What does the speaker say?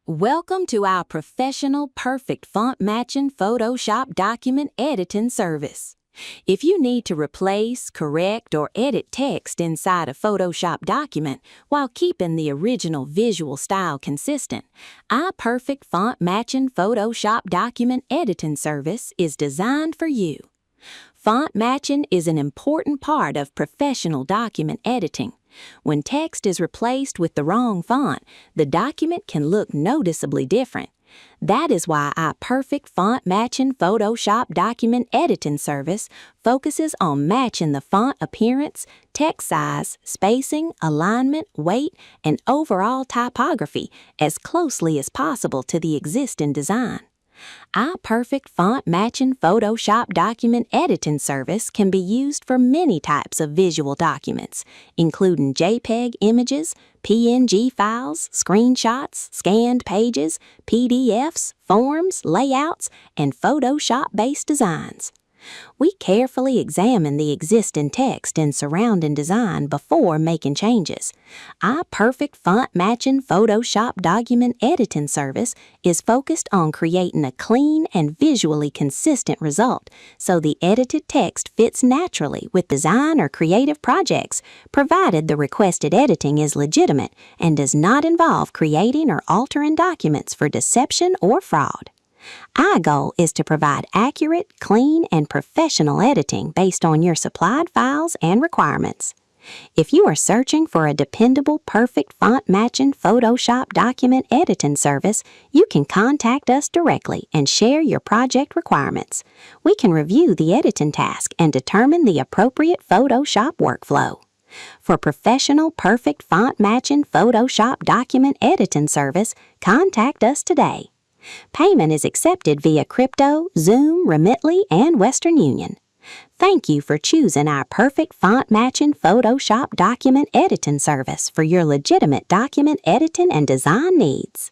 Welcome to our professional perfect font matching Photoshop document editing service. If you need to replace, correct, or edit text inside a Photoshop document while keeping the original visual style consistent, our perfect font matching Photoshop document editing service is designed for you. Font matching is an important part of professional document editing. When text is replaced with the wrong font, the document can look noticeably different. That is why our perfect font matching Photoshop document editing service focuses on matching the font appearance, text size, spacing, alignment, weight, and overall typography as closely as possible to the existing design. Our perfect font matching Photoshop document editing service can be used for many types of visual documents, including JPEG images, PNG files, screenshots, scanned pages, PDFs, forms, layouts, and Photoshop-based designs. We carefully examine the existing text and surrounding design before making changes. Our perfect font matching Photoshop document editing service is focused on creating a clean and visually consistent result so the edited text fits naturally with design or creative projects, provided the requested editing is legitimate and does not involve creating or altering documents for deception or fraud. Our goal is to provide accurate, clean, and professional editing based on your supplied files and requirements. If you are searching for a dependable, perfect font-matching Photoshop document editing service, you can contact us directly and share your project requirements. We can review the editing task and determine the appropriate Photoshop workflow. For professional, perfect font-matching Photoshop document editing service, contact us today. Payment is accepted via crypto, Zoom, Remitly, and Western Union. Thank you for choosing our perfect font-matching Photoshop document editing service for your legitimate document editing and design needs.